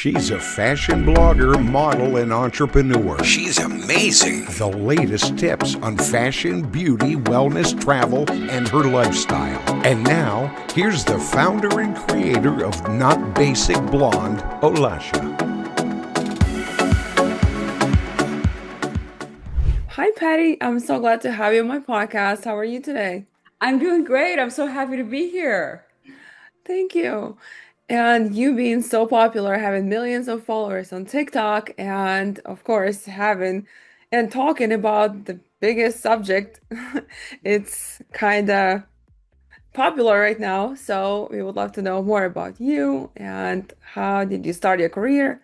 She's a fashion blogger, model, and entrepreneur. She's amazing. The latest tips on fashion, beauty, wellness, travel, and her lifestyle. And now, here's the founder and creator of Not Basic Blonde, Olasha. Hi, Pattie. I'm so glad to have you on my podcast. How are you today? I'm doing great. I'm so happy to be here. Thank you. And you being so popular, having millions of followers on TikTok, and of course, having and talking about the biggest subject, it's kind of popular right now. So we would love to know more about you and how did you start your career?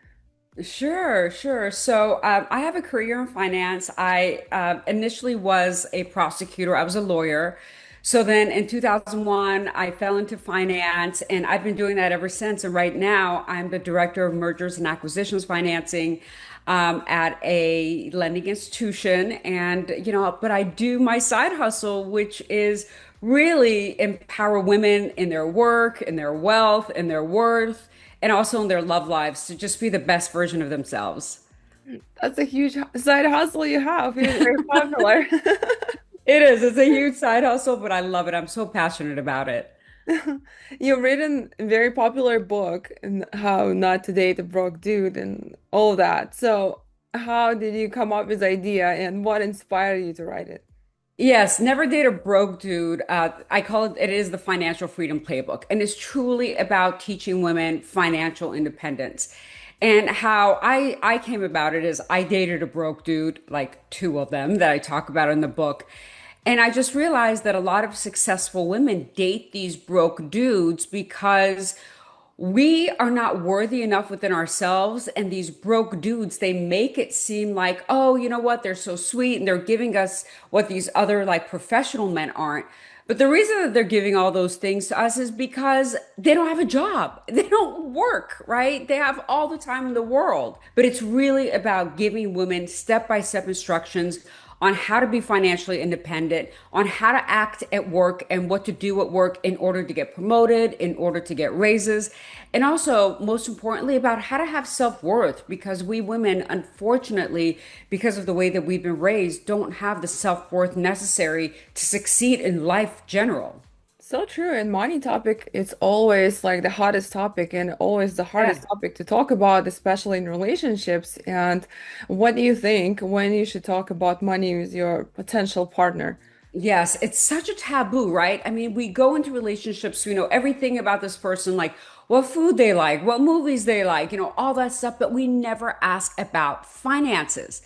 Sure. So I have a career in finance. I initially was a prosecutor. I was a lawyer. So then in 2001, I fell into finance and I've been doing that ever since. And right now, I'm the director of mergers and acquisitions financing at a lending institution. And, but I do my side hustle, which is really empower women in their work, in their wealth, in their worth, and also in their love lives to just be the best version of themselves. That's a huge side hustle you have. You're very popular. It is. It's a huge side hustle, but I love it. I'm so passionate about it. You've written a very popular book and how not to date a broke dude and all of that. So, how did you come up with the idea and what inspired you to write it? Yes, never date a broke dude. I call it, it is the financial freedom playbook. And it's truly about teaching women financial independence. And how I came about it is I dated a broke dude, like two of them that I talk about in the book. And I just realized that a lot of successful women date these broke dudes because we are not worthy enough within ourselves. And these broke dudes, they make it seem like, oh, you know what? They're so sweet and they're giving us what these other like professional men aren't. But the reason that they're giving all those things to us is because they don't have a job. They don't work, right? They have all the time in the world. But it's really about giving women step-by-step instructions on how to be financially independent, on how to act at work and what to do at work in order to get promoted, in order to get raises, and also, most importantly, about how to have self-worth because we women, unfortunately, because of the way that we've been raised, don't have the self-worth necessary to succeed in life general. So true. And money topic, it's always like the hottest topic and always the hardest Yeah. topic to talk about, especially in relationships. And what do you think when you should talk about money with your potential partner? Yes, it's such a taboo, right? I mean, we go into relationships, we know everything about this person, like what food they like, what movies they like, all that stuff, but we never ask about finances.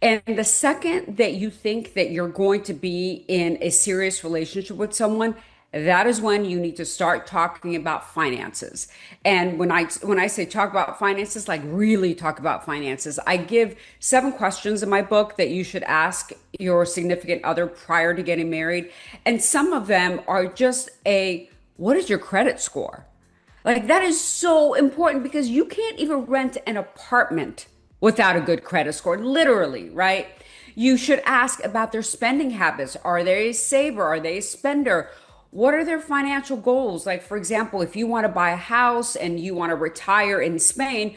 And the second that you think that you're going to be in a serious relationship with someone, that is when you need to start talking about finances. And when I say talk about finances, like really talk about finances, I give 7 questions in my book that you should ask your significant other prior to getting married. And some of them are just what is your credit score? Like that is so important because you can't even rent an apartment without a good credit score, literally, right? You should ask about their spending habits. Are they a saver? Are they a spender? What are their financial goals? Like, for example, if you want to buy a house and you want to retire in Spain,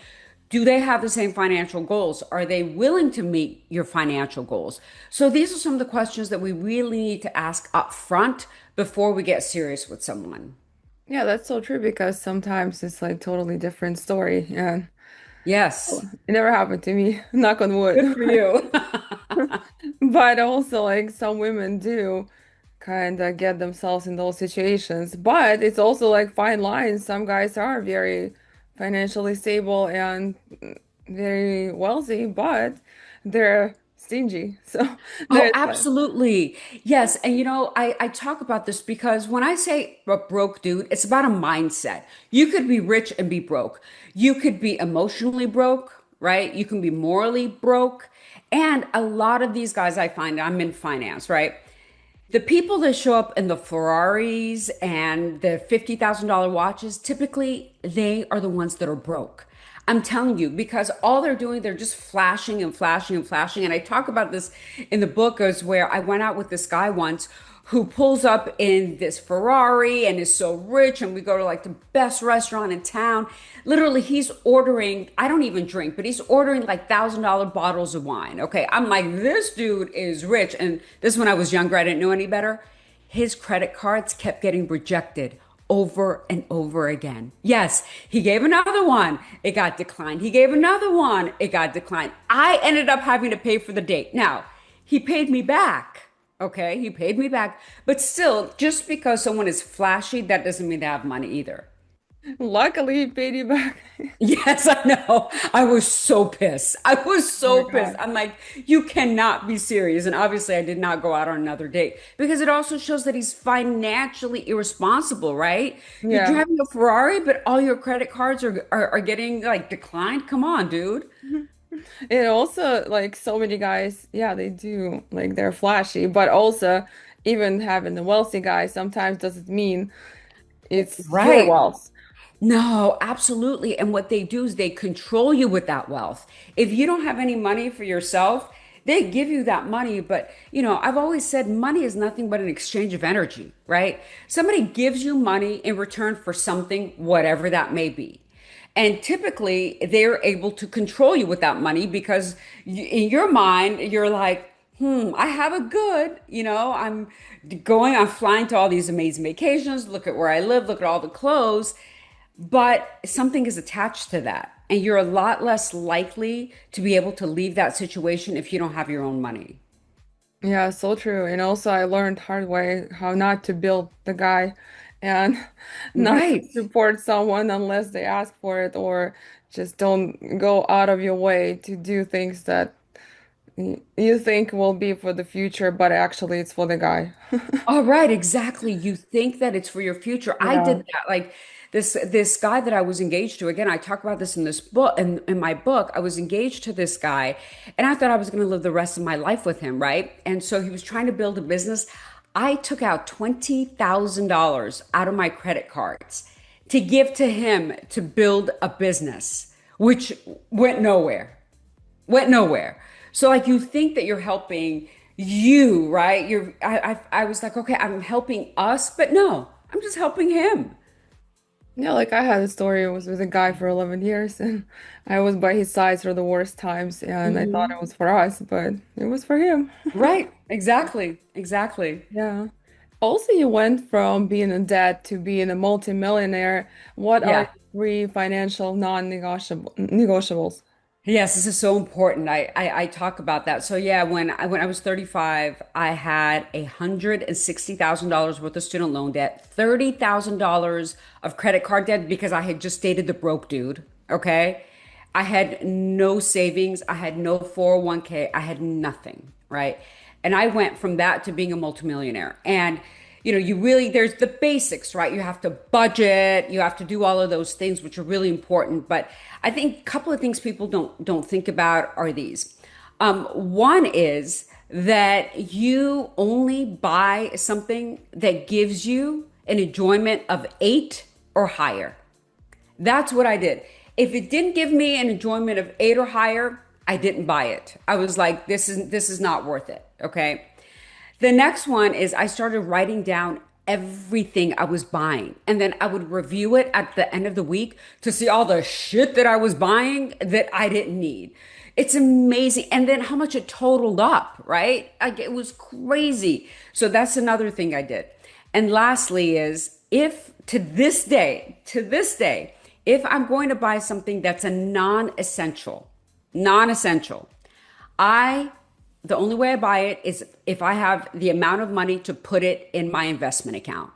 do they have the same financial goals? Are they willing to meet your financial goals? So these are some of the questions that we really need to ask up front before we get serious with someone. Yeah, that's so true because sometimes it's like totally different story. And Yes, it never happened to me, knock on wood. good for you. But also, like some women do kind of get themselves in those situations. But it's also like fine lines. Some guys are very financially stable and very wealthy, but they're stingy. So Oh, there's like, absolutely. Yes. And I talk about this because when I say a broke dude, it's about a mindset. You could be rich and be broke. You could be emotionally broke, right? You can be morally broke. And a lot of these guys I find, I'm in finance, right? The people that show up in the Ferraris and the $50,000 watches, typically they are the ones that are broke. I'm telling you, because all they're doing, they're just flashing and flashing and flashing. And I talk about this in the book as where I went out with this guy once who pulls up in this Ferrari and is so rich, and we go to like the best restaurant in town. Literally, he's ordering, I don't even drink, but he's ordering like $1,000 bottles of wine. Okay. I'm like, this dude is rich. And this is when I was younger, I didn't know any better. His credit cards kept getting rejected over and over again. Yes, he gave another one, it got declined. He gave another one, it got declined. I ended up having to pay for the date. Now, he paid me back. Okay, he paid me back. But still, just because someone is flashy, that doesn't mean they have money either. Luckily, he paid you back. Yes, I know. I was so pissed. I was Oh my so pissed. God. I'm like, you cannot be serious. And obviously, I did not go out on another date because it also shows that he's financially irresponsible, right? You're Yeah. driving a Ferrari, but all your credit cards are getting like declined. Come on, dude. And also, like so many guys, yeah, they do like they're flashy, but also even having the wealthy guy sometimes doesn't mean it's your Right. wealth. No, absolutely. And what they do is they control you with that wealth. If you don't have any money for yourself, they give you that money. But, I've always said money is nothing but an exchange of energy, right? Somebody gives you money in return for something, whatever that may be. And typically they're able to control you with that money because in your mind, you're like, I have a good, I'm flying to all these amazing vacations. Look at where I live, look at all the clothes. But something is attached to that. And you're a lot less likely to be able to leave that situation if you don't have your own money. Yeah, so true. And also, I learned hard way how not to build the guy and not to Right. support someone unless they ask for it, or just don't go out of your way to do things that you think will be for the future, but actually it's for the guy. All right, exactly. You think that it's for your future. I did Yeah. that. Like this guy that I was engaged to. Again, I talk about this in this book in my book. I was engaged to this guy and I thought I was going to live the rest of my life with him, right? And so he was trying to build a business. I took out $20,000 out of my credit cards to give to him to build a business, which went nowhere, went nowhere. So like you think that you're helping you, right? I was like, okay, I'm helping us, but no, I'm just helping him. Yeah, like I had a story. I was with a guy for 11 years and I was by his side through the worst times, and I thought it Mhm. was for us, but it was for him. Right, exactly, exactly. Yeah. Also, you went from being in debt to being a multimillionaire. What are Yeah. your three financial non-negotiables? Yes, this is so important. I talk about that. So yeah, when I was 35, I had $160,000 worth of student loan debt, $30,000 of credit card debt because I had just dated the broke dude. Okay. I had no savings, I had no 401k, I had nothing, right? And I went from that to being a multimillionaire. And you really, there's the basics, right? You have to budget, you have to do all of those things, which are really important. But I think a couple of things people don't think about are these. One is that you only buy something that gives you an enjoyment of 8 or higher. That's what I did. If it didn't give me an enjoyment of 8 or higher, I didn't buy it. I was like, this is not worth it. Okay. The next one is I started writing down everything I was buying. And then I would review it at the end of the week to see all the shit that I was buying that I didn't need. It's amazing. And then how much it totaled up, right? Like it was crazy. So that's another thing I did. And lastly is if to this day, if I'm going to buy something that's a non-essential, I the only way I buy it is if I have the amount of money to put it in my investment account.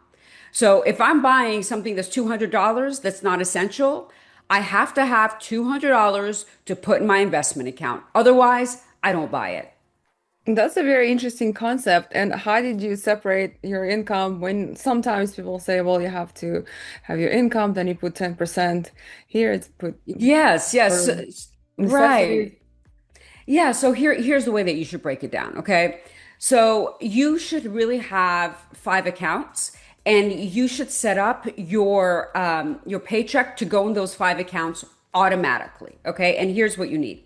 So if I'm buying something that's $200 that's not essential, I have to have $200 to put in my investment account. Otherwise, I don't buy it. That's a very interesting concept. And how did you separate your income when sometimes people say, well, you have to have your income, then you put 10%. Here it's put Yes, yes. for necessities. Right. Yeah, so here's the way that you should break it down, okay? So you should really have 5 accounts and you should set up your paycheck to go in those 5 accounts automatically, okay? And here's what you need.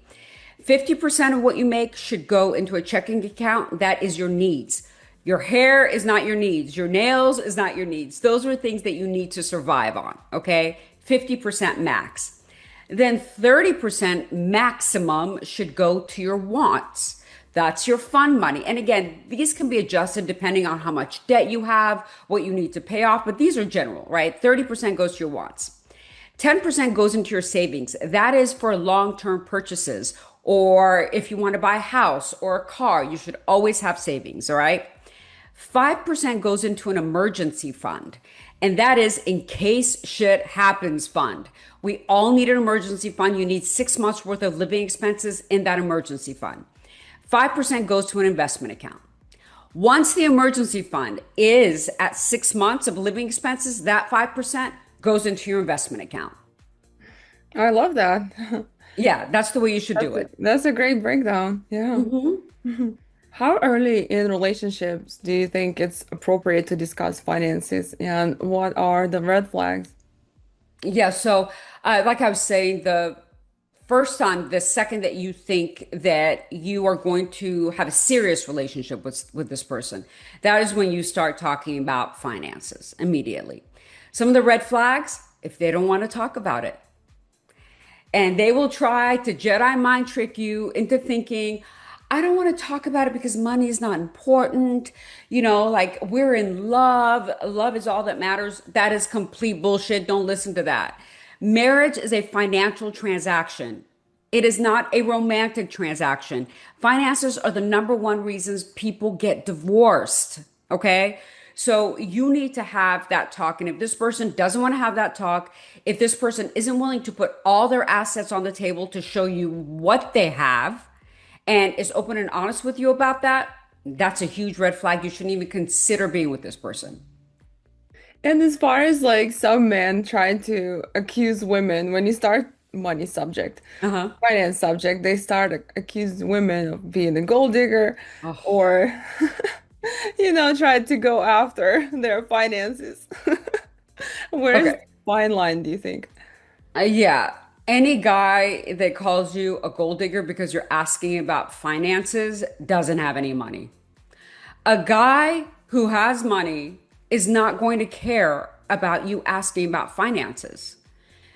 50% of what you make should go into a checking account. That is your needs. Your hair is not your needs. Your nails is not your needs. Those are things that you need to survive on, okay? 50% max. Then 30% maximum should go to your wants. That's your fun money. And again, these can be adjusted depending on how much debt you have, what you need to pay off, but these are general, right? 30% goes to your wants. 10% goes into your savings. That is for long-term purchases, or if you want to buy a house or a car, you should always have savings, all right? 5% goes into an emergency fund, and that is in case shit happens fund. We all need an emergency fund. You need 6 months worth of living expenses in that emergency fund. 5% goes to an investment account. Once the emergency fund is at 6 months of living expenses, that 5% goes into your investment account. I love that. Yeah, that's the way you should do it. That's a great breakdown. Yeah. How early in relationships do you think it's appropriate to discuss finances, and what are the red flags? Yeah, so like I was saying, the second that you think that you are going to have a serious relationship with this person, that is when you start talking about finances immediately. Some of the red flags, if they don't want to talk about it, and they will try to Jedi mind trick you into thinking, I don't want to talk about it because money is not important. Like we're in love. Love is all that matters. That is complete bullshit. Don't listen to that. Marriage is a financial transaction. It is not a romantic transaction. Finances are the number one reasons people get divorced. Okay. So you need to have that talk. And if this person doesn't want to have that talk, if this person isn't willing to put all their assets on the table to show you what they have and is open and honest with you about that, that's a huge red flag. You shouldn't even consider being with this person. And as far as like some men trying to accuse women, when you start money subject, Uh-huh. finance subject, they start accuse women of being a gold digger Oh, or, try to go after their finances. Where's the okay. fine line, do you think? Yeah. Any guy that calls you a gold digger because you're asking about finances doesn't have any money. A guy who has money is not going to care about you asking about finances.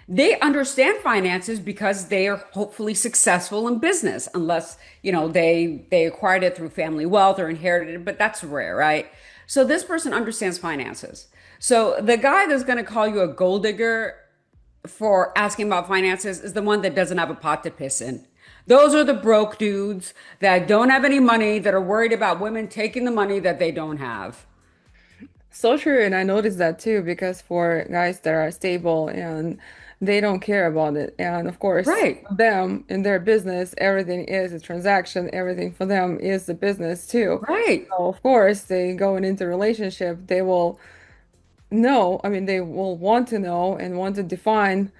They understand finances because they are hopefully successful in business, unless, they acquired it through family wealth or inherited it, but that's rare, right? So this person understands finances. So the guy that's going to call you a gold digger for asking about finances is the one that doesn't have a pot to piss in. Those are the broke dudes that don't have any money, that are worried about women taking the money that they don't have. So true, and I noticed that too, because for guys that are stable and they don't care about it. And of course, Right, them in their business, everything is a transaction, everything for them is the business too. right. So of course, they going into relationship, they will know, I mean, they will want to know and want to define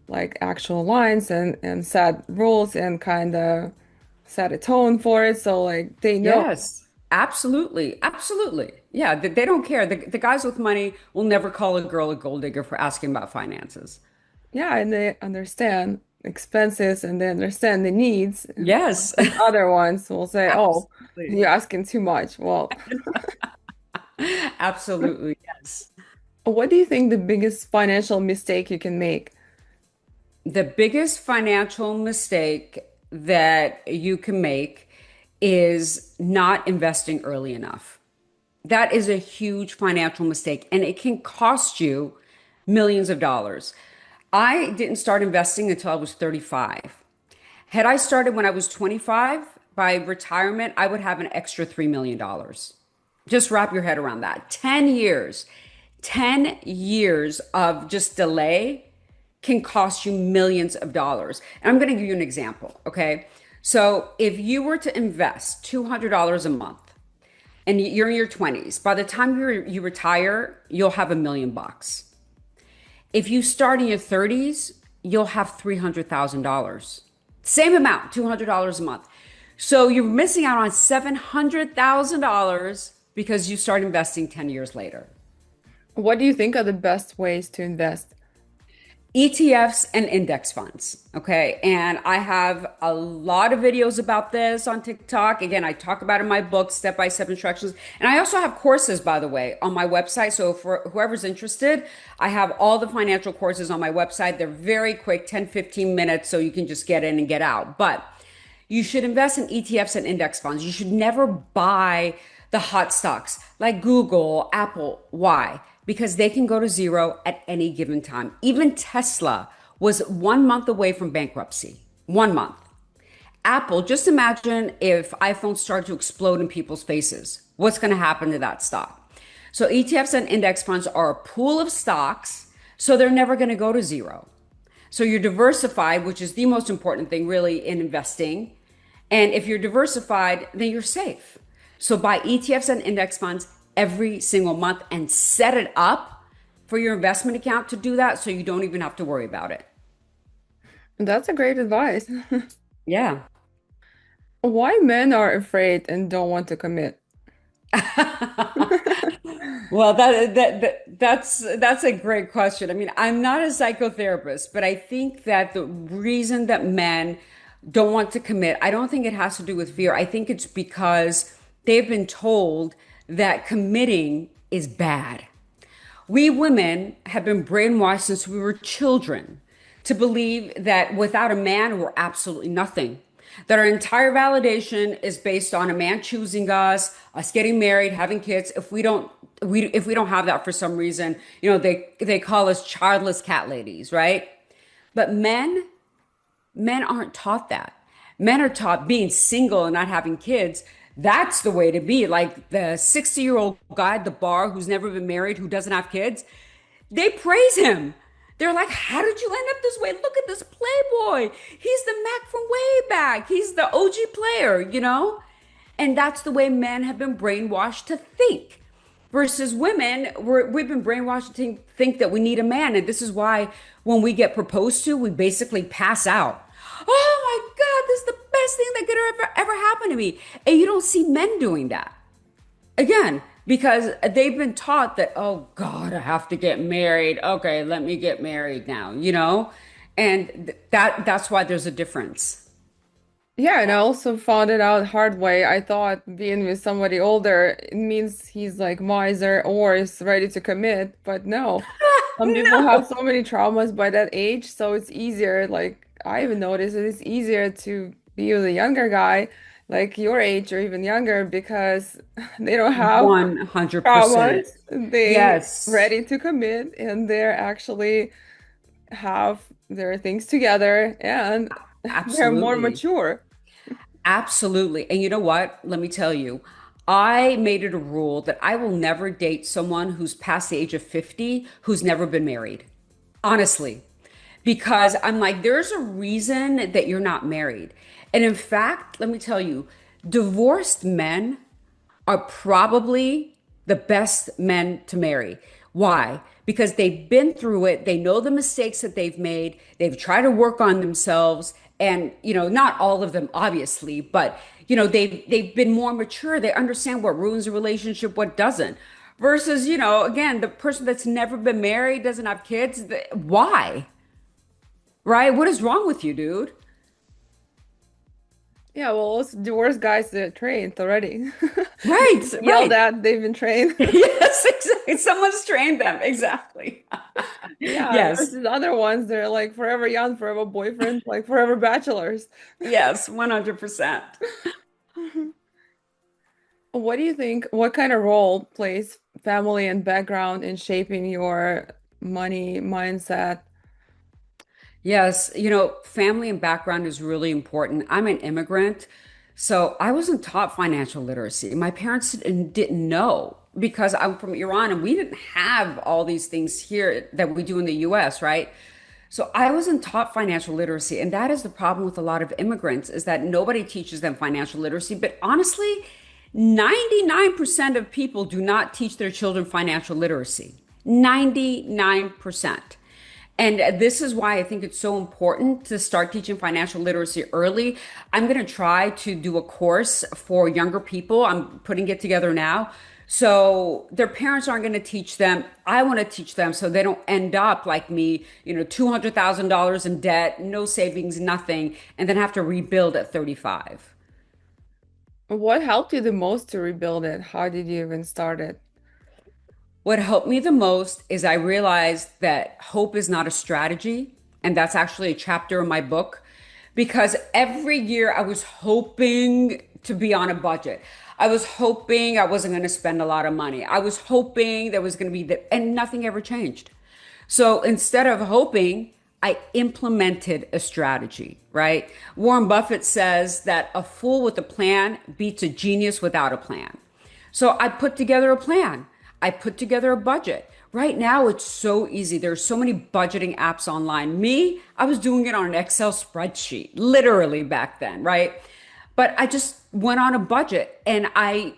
like actual lines and set rules and kind of set a tone for it. So like they know. Yes, absolutely. Absolutely. Yeah, they don't care. The guys with money will never call a girl a gold digger for asking about finances. Yeah, and they understand expenses and they understand the needs. Yes, And other ones will say, "Oh, absolutely. you're asking too much." Well, Absolutely. Yes. what do you think the biggest financial mistake you can make? The biggest financial mistake that you can make is not investing early enough. That is a huge financial mistake, and it can cost you millions of dollars. I didn't start investing until I was 35. Had I started when I was 25, by retirement, I would have an extra $3 million. Dollars. Just wrap your head around that. 10 years, 10 years of just delay can cost you millions of dollars. And I'm going to give you an example, okay? So if you were to invest $200 a month and you're in your 20s, by the time you retire, you'll have $1 million. If you start in your 30s, you'll have $300,000. Same amount, $200 a month. So you're missing out on $700,000 because you start investing 10 years later. What do you think are the best ways to invest? ETFs and index funds. Okay. And I have a lot of videos about this on TikTok. Again, I talk about it in my book, Step by Step Instructions. And I also have courses, by the way, on my website. So for whoever's interested, I have all the financial courses on my website. They're very quick, 10, 15 minutes. So you can just get in and get out. But you should invest in ETFs and index funds. You should never buy the hot stocks like Google, Apple. Why? Because they can go to zero at any given time. Even Tesla was 1 month away from bankruptcy. 1 month. Apple, just imagine if iPhones start to explode in people's faces. What's going to happen to that stock? So ETFs and index funds are a pool of stocks, so they're never going to go to zero. So you're diversified, which is the most important thing really in investing. And if you're diversified, then you're safe. So buy ETFs and index funds every single month and set it up for your investment account to do that so you don't even have to worry about it. That's a great advice. Yeah. Why men are afraid and don't want to commit? Well, that's a great question. I mean, I'm not a psychotherapist, but I think that the reason that men don't want to commit, I don't think it has to do with fear. I think it's because they've been told that committing is bad. We women have been brainwashed since we were children to believe that without a man, we're absolutely nothing. That our entire validation is based on a man choosing us getting married, having kids. If we don't have that for some reason, they call us childless cat ladies, right? But men aren't taught that. Men are taught being single and not having kids. That's the way to be. Like the 60-year-old guy at the bar who's never been married, who doesn't have kids, they praise him. They're like, how did you end up this way? Look at this Playboy. He's the Mac from way back. He's the OG player. And that's the way men have been brainwashed to think. Versus women, we've been brainwashed to think that we need a man. And this is why when we get proposed to, we basically pass out. Oh my God, this is the best thing that could ever happen to me. And you don't see men doing that. Again, because they've been taught that, oh God, I have to get married. Okay, let me get married now. And that's why there's a difference. Yeah, and I also found it out hard way. I thought being with somebody older it means he's like miser or is ready to commit, but no. Some people have No. so many traumas by that age, so it's easier. Like I even noticed that it's easier to be with a younger guy, like your age or even younger, because they don't have 100%. traumas. They Yes, ready to commit and they're actually have their things together and they're more absolutely. mature. Absolutely. And you know what? Let me tell you, I made it a rule that I will never date someone who's past the age of 50 who's never been married. Honestly, because I'm like, there's a reason that you're not married. And in fact, let me tell you, divorced men are probably the best men to marry. Why? Because they've been through it. They know the mistakes that they've made. They've tried to work on themselves. And, not all of them, obviously, but, they've been more mature. They understand what ruins a relationship, what doesn't. Versus, again, the person that's never been married, doesn't have kids. Why? Right? What is wrong with you, dude? Yeah, well, those divorced guys they're trained already. Right, Yelled right. at, they've been trained. Yes, exactly. Someone's trained them. Exactly. Yeah, Yes, versus other ones, they're like forever young, forever boyfriends, like forever bachelors. yes, 100%. What do you think, what kind of role plays family and background in shaping your money mindset? Yes, family and background is really important. I'm an immigrant, so I wasn't taught financial literacy. My parents didn't know because I'm from Iran and we didn't have all these things here that we do in the US, right? So I wasn't taught financial literacy, and that is the problem with a lot of immigrants is that nobody teaches them financial literacy. But honestly, 99% of people do not teach their children financial literacy. 99%. And this is why I think it's so important to start teaching financial literacy early. I'm going to try to do a course for younger people. I'm putting it together now So their parents aren't going to teach them. I want to teach them so they don't end up like me, $200,000 in debt, no savings, nothing, and then have to rebuild at 35. What helped you the most to rebuild it? How did you even start it? What helped me the most is I realized that hope is not a strategy. And that's actually a chapter in my book because every year I was hoping to be on a budget. I was hoping I wasn't going to spend a lot of money. I was hoping there was going to be and nothing ever changed. So instead of hoping, I implemented a strategy, right? Warren Buffett says that a fool with a plan beats a genius without a plan. So I put together a plan. I put together a budget. Right now, it's so easy. There's so many budgeting apps online. Me, I was doing it on an Excel spreadsheet, literally back then, right? But I just went on a budget and I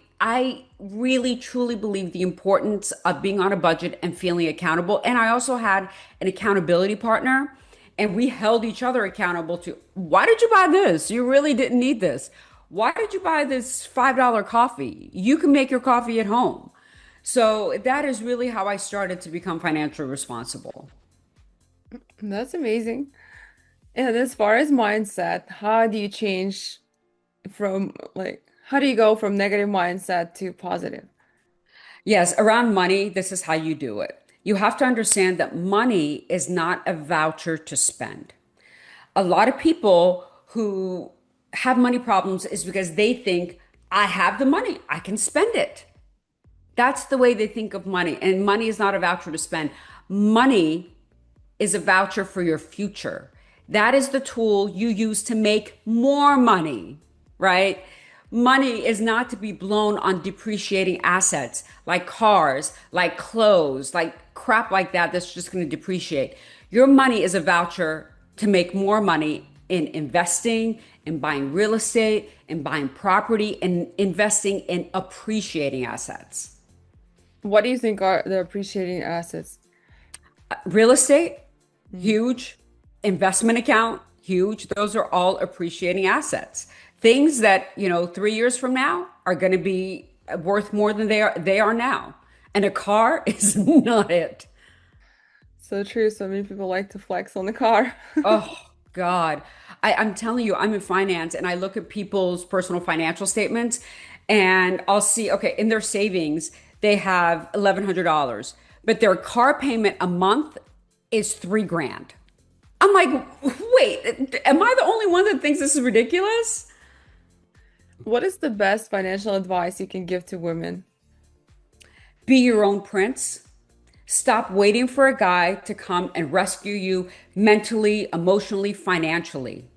really truly believe the importance of being on a budget and feeling accountable. And I also had an accountability partner and we held each other accountable to why did you buy this? You really didn't need this. Why did you buy this $5 coffee? You can make your coffee at home. So that is really how I started to become financially responsible. That's amazing. And as far as mindset, how do you change from like, how do you go from negative mindset to positive? Yes, around money, this is how you do it. You have to understand that money is not a voucher to spend. A lot of people who have money problems is because they think, I have the money, I can spend it. That's the way they think of money. And money is not a voucher to spend. Money is a voucher for your future. That is the tool you use to make more money, right? Money is not to be blown on depreciating assets like cars, like clothes, like crap like that that's just going to depreciate. Your money is a voucher to make more money in investing, in buying real estate, in buying property, and investing in appreciating assets. What do you think are the appreciating assets? Real estate, Mm. huge. Investment account, huge. Those are all appreciating assets. Things that, 3 years from now are going to be worth more than they are now. And a car is not it. So true. So many people like to flex on the car. Oh God. I'm telling you, I'm in finance and I look at people's personal financial statements and I'll see, okay, in their savings, they have $1,100, but their car payment a month is 3 grand. I'm like, wait, am I the only one that thinks this is ridiculous? What is the best financial advice you can give to women? Be your own prince. Stop waiting for a guy to come and rescue you mentally, emotionally, financially.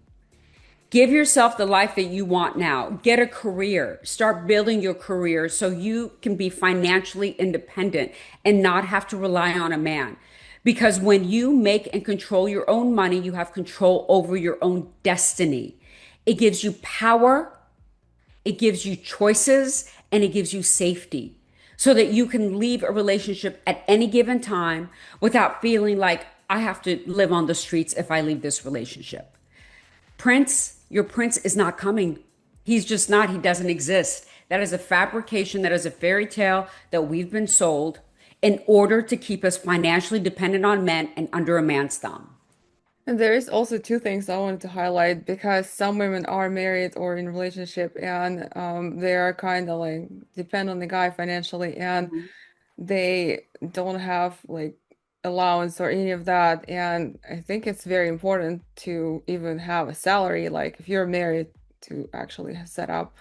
Give yourself the life that you want now. Get a career. Start building your career so you can be financially independent and not have to rely on a man. Because when you make and control your own money, you have control over your own destiny. It gives you power, it gives you choices, and it gives you safety so that you can leave a relationship at any given time without feeling like I have to live on the streets if I leave this relationship. Your prince is not coming. He's just not. He doesn't exist. That is a fabrication. That is a fairy tale that we've been sold in order to keep us financially dependent on men and under a man's thumb. And there is also two things I wanted to highlight because some women are married or in relationship and they are kind of like depend on the guy financially and they don't have like allowance or any of that. And I think it's very important to even have a salary, like if you're married, to actually set up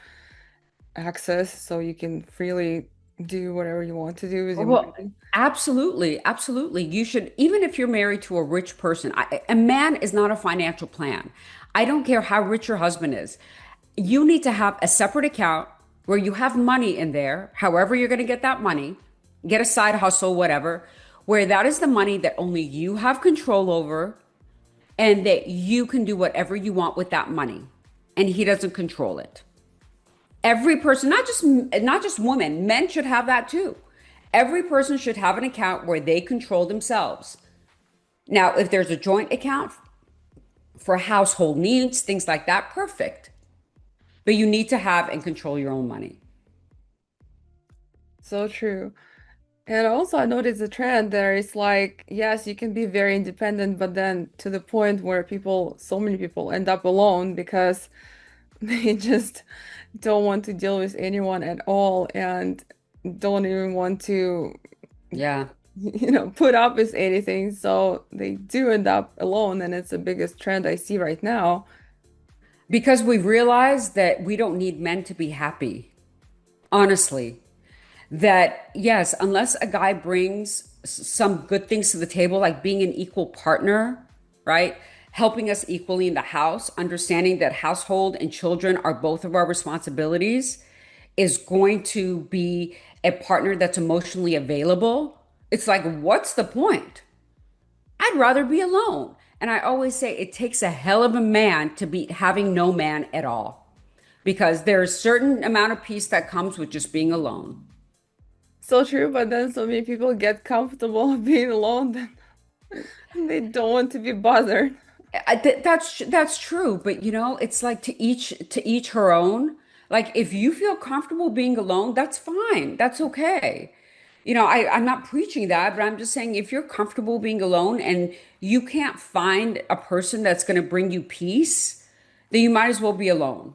access so you can freely do whatever you want to do with your Well, money. absolutely, absolutely. You should, even if you're married to a rich person, a man is not a financial plan. I don't care how rich your husband is. You need to have a separate account where you have money in there, however you're going to get that money, get a side hustle, whatever, where that is the money that only you have control over and that you can do whatever you want with that money. And he doesn't control it. Every person, not just women, men should have that too. Every person should have an account where they control themselves. Now, if there's a joint account for household needs, things like that, perfect. But you need to have and control your own money. So true. And also, I noticed a trend there is like, yes, you can be very independent, but then to the point where people, so many people end up alone because they just don't want to deal with anyone at all and don't even want to, Yeah. put up with anything. So they do end up alone, and it's the biggest trend I see right now. Because we realize that we don't need men to be happy, honestly. That, yes, unless a guy brings some good things to the table, like being an equal partner, right? Helping us equally in the house, understanding that household and children are both of our responsibilities, is going to be a partner that's emotionally available. It's like, what's the point? I'd rather be alone. And I always say it takes a hell of a man to beat having no man at all, because there's a certain amount of peace that comes with just being alone. So true, but then so many people get comfortable being alone, then they don't want to be bothered. That's true, but it's like to each her own. Like if you feel comfortable being alone, that's fine. That's okay. I'm not preaching that, but I'm just saying if you're comfortable being alone and you can't find a person that's going to bring you peace, then you might as well be alone.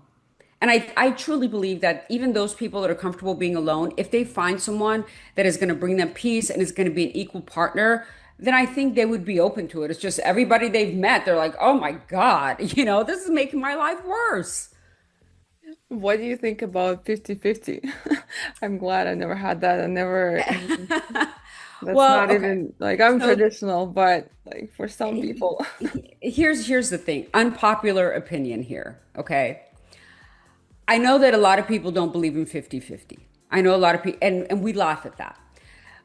And I truly believe that even those people that are comfortable being alone, if they find someone that is going to bring them peace and is going to be an equal partner, then I think they would be open to it. It's just everybody they've met, they're like, oh my God, this is making my life worse. What do you think about 50-50? I'm glad I never had that. I never, that's Well, not okay. even like I'm So traditional, but like for some people. here's the thing, unpopular opinion here, okay? I know that a lot of people don't believe in 50-50. I know a lot of people, and we laugh at that.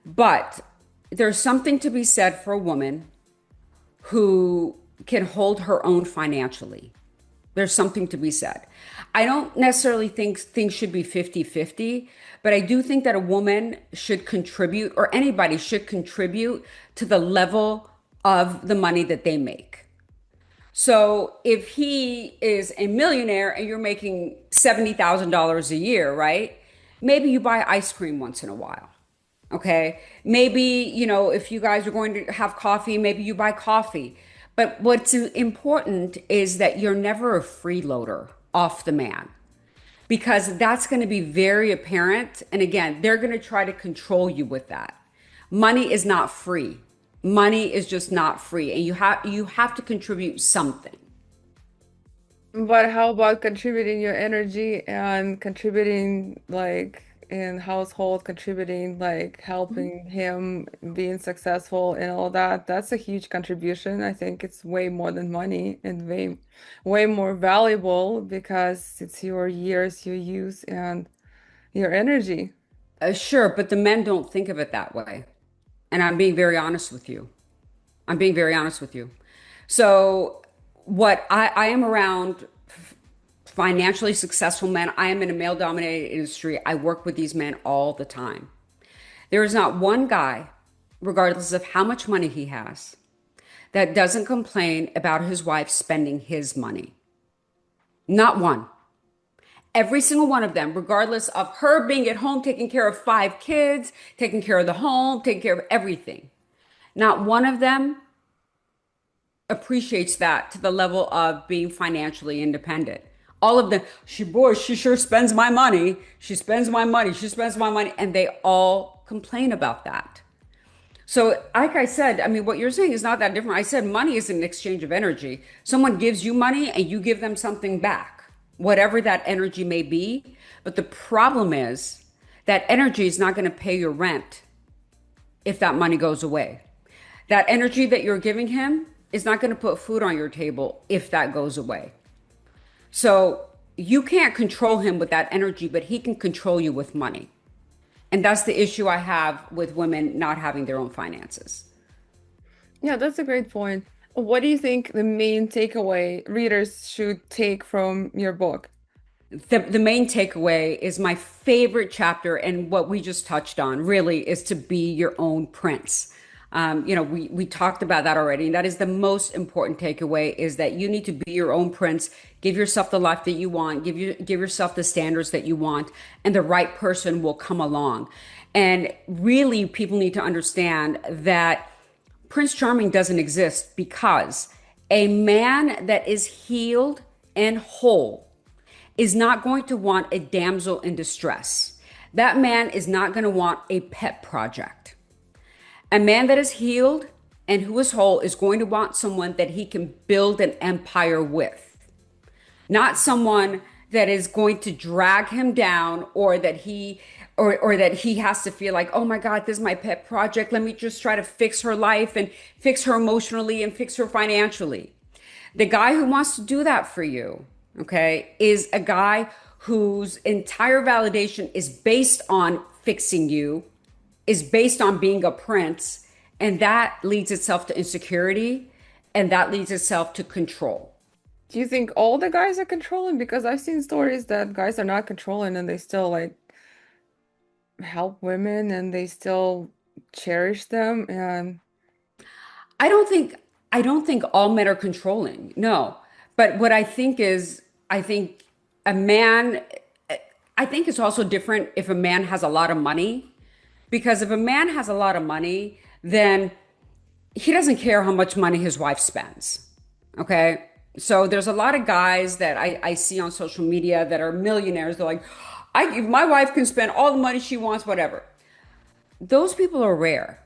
But there's something to be said for a woman who can hold her own financially. There's something to be said. I don't necessarily think things should be 50-50, but I do think that a woman should contribute, or anybody should contribute to the level of the money that they make. So if he is a millionaire and you're making $70,000 a year, right? Maybe you buy ice cream once in a while. Okay. Maybe, if you guys are going to have coffee, maybe you buy coffee. But what's important is that you're never a freeloader off the man, because that's going to be very apparent. And again, they're going to try to control you with that. Money is not free. Money is just not free, and you have to contribute something. But how about contributing your energy and contributing like in household, contributing like helping him being successful and all that? That's a huge contribution. I think it's way more than money and way more valuable because it's your years you use and your energy. Sure, but the men don't think of it that way. And I'm being very honest with you. I'm being very honest with you. So, what I am around financially successful men. I am in a male dominated industry. I work with these men all the time. There is not one guy, regardless of how much money he has, that doesn't complain about his wife spending his money. Not one. Every single one of them, regardless of her being at home taking care of 5 kids, taking care of the home, taking care of everything. Not one of them appreciates that to the level of being financially independent. All of them, she sure spends my money. She spends my money. She spends my money. And they all complain about that. So, like I said, I mean, what you're saying is not that different. I said money is an exchange of energy. Someone gives you money and you give them something back, whatever that energy may be. But the problem is that energy is not going to pay your rent if that money goes away. That energy that you're giving him is not going to put food on your table if that goes away. So you can't control him with that energy, but he can control you with money. And that's the issue I have with women not having their own finances. Yeah, that's a great point. What do you think the main takeaway readers should take from your book? The main takeaway is my favorite chapter, and what we just touched on really is to be your own prince. We talked about that already, and that is the most important takeaway, is that you need to be your own prince. give yourself the life that you want, give yourself the standards that you want, and the right person will come along. And really, people need to understand that Prince Charming doesn't exist because a man that is healed and whole is not going to want a damsel in distress. That man is not going to want a pet project. A man that is healed and who is whole is going to want someone that he can build an empire with, not someone that is going to drag him down or that he has to feel like, oh my God, this is my pet project. Let me just try to fix her life and fix her emotionally and fix her financially. The guy who wants to do that for you, okay, is a guy whose entire validation is based on fixing you, is based on being a prince, and that leads itself to insecurity and that leads itself to control. Do you think all the guys are controlling? Because I've seen stories that guys are not controlling and they still like help women and they still cherish them. And I don't think I don't think all men are controlling. No. But what I think is I think a man I think it's also different if a man has a lot of money because if a man has a lot of money, then he doesn't care how much money his wife spends. Okay? So there's a lot of guys that I see on social media that are millionaires. They're like, if my wife can spend all the money she wants, whatever. Those people are rare.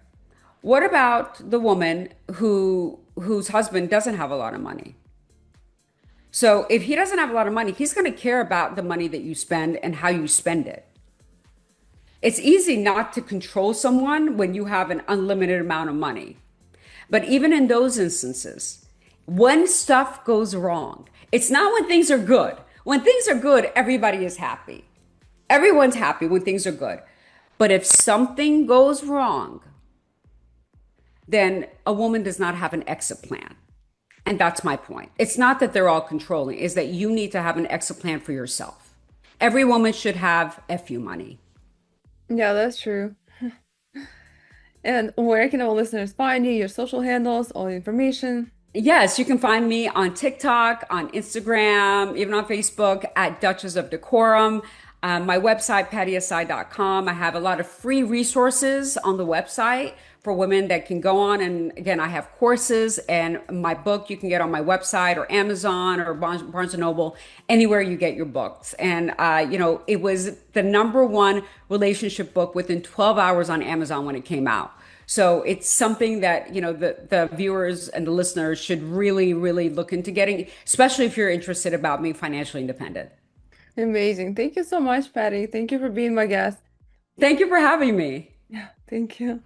What about the woman whose husband doesn't have a lot of money? So if he doesn't have a lot of money, he's going to care about the money that you spend and how you spend it. It's easy not to control someone when you have an unlimited amount of money. But even in those instances, when stuff goes wrong, it's not when things are good. When things are good, everybody is happy. Everyone's happy when things are good. But if something goes wrong, then a woman does not have an exit plan. And that's my point. It's not that they're all controlling, it's that you need to have an exit plan for yourself. Every woman should have FU money. yeah, that's true. And where can our listeners find you, your social handles, all the information? Yes, you can find me on TikTok, on Instagram, even on Facebook at Duchess of Decorum. My website, pattiesai.com. I have a lot of free resources on the website for women that can go on. And again, I have courses and my book you can get on my website or Amazon or Barnes and Noble, anywhere you get your books. And, it was the number one relationship book within 12 hours on Amazon when it came out. So it's something that, the viewers and the listeners should really, really look into getting, especially if you're interested about being financially independent. Amazing. Thank you so much, Patty. Thank you for being my guest. Thank you for having me. Yeah, thank you.